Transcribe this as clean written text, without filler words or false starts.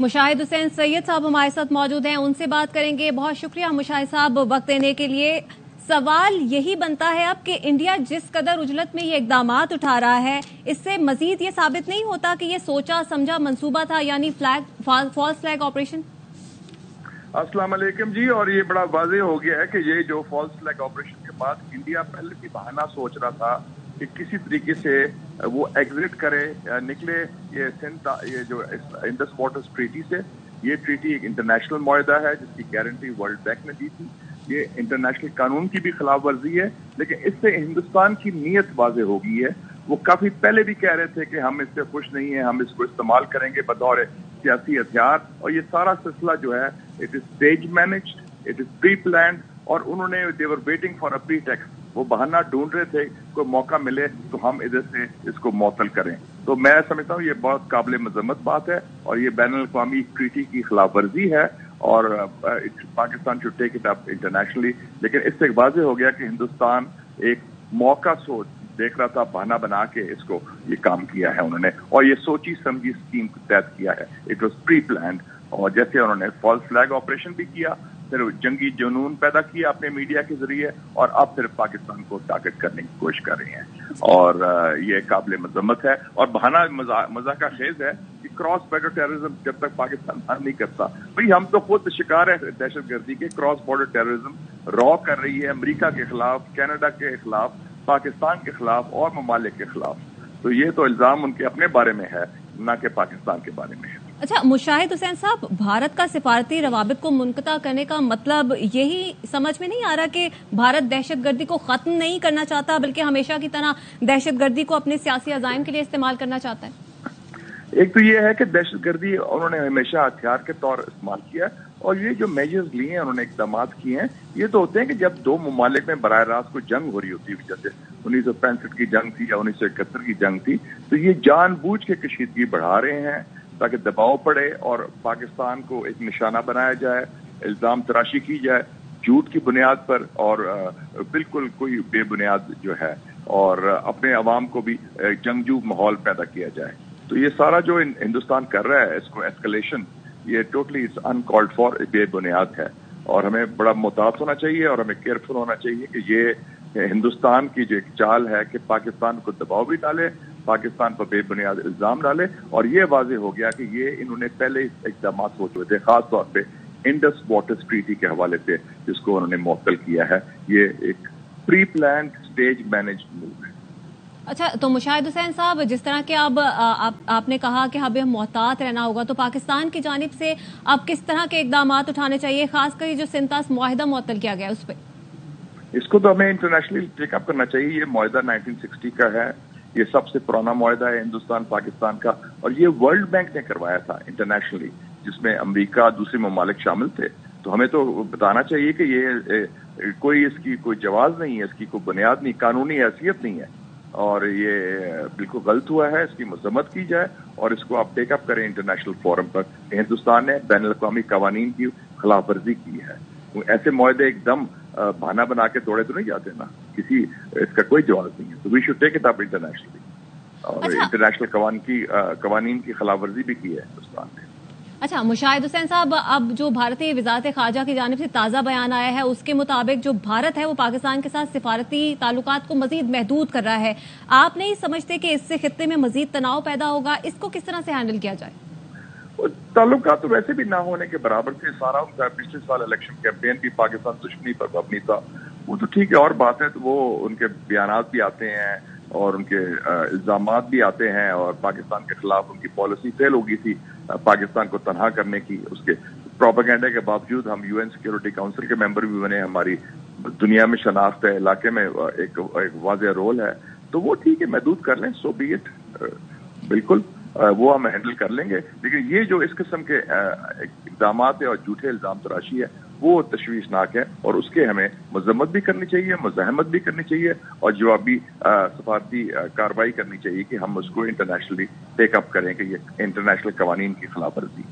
मुशाहिद हुसैन सैयद साहब हमारे साथ मौजूद हैं, उनसे बात करेंगे। बहुत शुक्रिया मुशाहिद साहब वक्त देने के लिए। सवाल यही बनता है अब कि इंडिया जिस कदर उजलत में ये इकदामात उठा रहा है, इससे मजीद ये साबित नहीं होता कि ये सोचा समझा मंसूबा था, यानी फॉल्स फ्लैग ऑपरेशन। अस्सलाम वालेकुम जी। और ये बड़ा वाज़ेह हो गया है कि ये जो फॉल्स फ्लैग ऑपरेशन के बाद इंडिया पहले भी बहाना सोच रहा था कि किसी तरीके से वो एग्जिट करे, निकले ये जो इंडस वाटर्स ट्रीटी से। ये ट्रीटी एक इंटरनेशनल मुआहदा है जिसकी गारंटी वर्ल्ड बैंक ने दी थी। ये इंटरनेशनल कानून की भी खिलाफ वर्जी है, लेकिन इससे हिंदुस्तान की नीयत वाज़ेह हो गई है। वो काफी पहले भी कह रहे थे कि हम इससे खुश नहीं है, हम इसको इस्तेमाल करेंगे बतौर सियासी हथियार। और ये सारा सिलसिला जो है it is stage managed, it is pre planned, और उन्होंने they were waiting for a pretext. वो बहाना ढूंढ रहे थे, कोई मौका मिले तो हम इधर से इसको मुअत्तल करें। तो मैं समझता हूँ ये बहुत काबिल मजम्मत बात है और ये बैनुल अक़वामी ट्रीटी की खिलाफ वर्जी है और Pakistan should take it up internationally. लेकिन इससे वाज़ेह हो गया कि हिंदुस्तान एक मौका सोच देख रहा था, बहाना बना के इसको ये काम किया है उन्होंने, और ये सोची समझी स्कीम के तहत किया है। It was pre planned. और जैसे उन्होंने फॉल्स फ्लैग ऑपरेशन भी किया, फिर जंगी जुनून पैदा किया अपने मीडिया के जरिए, और अब फिर पाकिस्तान को टारगेट करने की कोशिश कर रही हैं। और ये काबिल मजम्मत है और बहाना मजाका खेज है कि क्रॉस बॉर्डर टेररिज्म जब तक पाकिस्तान बंद नहीं करता। भाई हम तो खुद शिकार है दहशतगर्दी के। क्रॉस बॉर्डर टेररिज्म रॉ कर रही है अमेरिका के खिलाफ, कनाडा के खिलाफ, पाकिस्तान के खिलाफ और ममालिक के खिलाफ। तो ये तो इल्जाम उनके अपने बारे में है, न कि पाकिस्तान के बारे में है। अच्छा मुशाहिद हुसैन साहब, भारत का सिफारती रवाबित को मुनक़ता करने का मतलब यही समझ में नहीं आ रहा कि भारत दहशतगर्दी को खत्म नहीं करना चाहता, बल्कि हमेशा की तरह दहशतगर्दी को अपने सियासी अज़ाइम के लिए इस्तेमाल करना चाहता है? एक तो ये है कि दहशतगर्दी उन्होंने हमेशा हथियार के तौर इस्तेमाल किया, और ये जो मेजर्स लिए हैं उन्होंने, इक़दामात किए हैं, ये तो होते हैं कि जब दो ममालिक में बराह रास्त कोई जंग हो रही होती है, जैसे 1965 की जंग थी या 1971 की जंग थी, तो ये जानबूझ के कशीदगी बढ़ा रहे हैं ताकि दबाव पड़े और पाकिस्तान को एक निशाना बनाया जाए, इल्जाम तराशी की जाए झूठ की बुनियाद पर, और बिल्कुल कोई बेबुनियाद जो है, और अपने अवाम को भी जंगजू माहौल पैदा किया जाए। तो ये सारा जो हिंदुस्तान कर रहा है, इसको एस्केलेशन, ये टोटली अनकॉल्ड फॉर, बेबुनियाद है। और हमें बड़ा मुहतात होना चाहिए और हमें केयरफुल होना चाहिए कि ये हिंदुस्तान की जो एक चाल है कि पाकिस्तान को दबाव भी डाले, पाकिस्तान पर बेबुनियाद इल्जाम डाले। और ये वाज़ेह हो गया कि ये इन्होंने पहले इक़दाम सोचे हुए थे, खास तौर पे इंडस वाटर्स ट्रीटी के हवाले से जिसको उन्होंने मुअत्तल किया है। ये एक pre planned stage managed move है। अच्छा, तो मुशाहिद हुसैन साहब, जिस तरह के अब आपने कहा कि हमें मुहतात रहना होगा, तो पाकिस्तान की जानिब से अब किस तरह के इक़दामात उठाने चाहिए, खासकर जो सिंतास मुआहिदा मुअत्तल किया गया उस पर? इसको तो हमें इंटरनेशनली टेकअप करना चाहिए। ये मुआहिदा 1960 का है, ये सबसे पुराना मुआहिदा है हिंदुस्तान पाकिस्तान का, और ये वर्ल्ड बैंक ने करवाया था इंटरनेशनली, जिसमें अमेरिका, दूसरे ममालिक शामिल थे। तो हमें तो बताना चाहिए कि ये कोई इसकी कोई जवाज नहीं है, इसकी कोई बुनियाद नहीं, कानूनी हैसियत नहीं है, और ये बिल्कुल गलत हुआ है। इसकी मजम्मत की जाए और इसको आप टेकअप करें इंटरनेशनल फोरम पर। हिंदुस्तान ने बैनुल अक़वामी कवानीन की खिलाफ वर्जी की है। तो ऐसे मुआहदे एकदम बहाना बना के तोड़े तो नहीं जाते ना, किसी इसका कोई जवाब नहीं है। तो we should take it up internationally, और इंटरनेशनल कवानीन की खिलाफ वर्जी भी की है हिंदुस्तान ने। अच्छा मुशाहिद हुसैन साहब, अब जो भारतीय वज़ारत ख़ारजा की जानिब से ताज़ा बयान आया है, उसके मुताबिक जो भारत है वो पाकिस्तान के साथ सिफारती ताल्लुकात को मजीद महदूद कर रहा है। आप नहीं समझते कि इससे खित्ते में मजीद तनाव पैदा होगा? इसको किस तरह से हैंडल किया जाए? ताल्लुकात तो वैसे भी ना होने के बराबर थे। सारा उनका पिछले साल इलेक्शन कैंपेन भी पाकिस्तान दुश्मनी पर मबनी था। वो तो ठीक है, और बात है, तो वो उनके बयानात भी आते हैं और उनके इल्जामात भी आते हैं, और पाकिस्तान के खिलाफ उनकी पॉलिसी फेल हो गई थी पाकिस्तान को तनहा करने की। उसके प्रोपेगेंडा के बावजूद हम यूएन सिक्योरिटी काउंसिल के मेंबर भी बने, हमारी दुनिया में शनाख्त है, इलाके में एक वाज़ेह रोल है। तो वो ठीक है, महदूद कर लें, सो बी इट, बिल्कुल वो हम हैंडल कर लेंगे। लेकिन ये जो इस किस्म के इक़दामात है और झूठे इल्जाम तराशी है, वो तशवीशनाक है, और उसके हमें मजम्मत भी करनी चाहिए, मुज़ाहमत भी करनी चाहिए, और जवाबी सफारती कार्रवाई करनी चाहिए कि हम उसको इंटरनेशनली टेकअप करें कि ये इंटरनेशनल कवानीन की खिलाफ वर्जी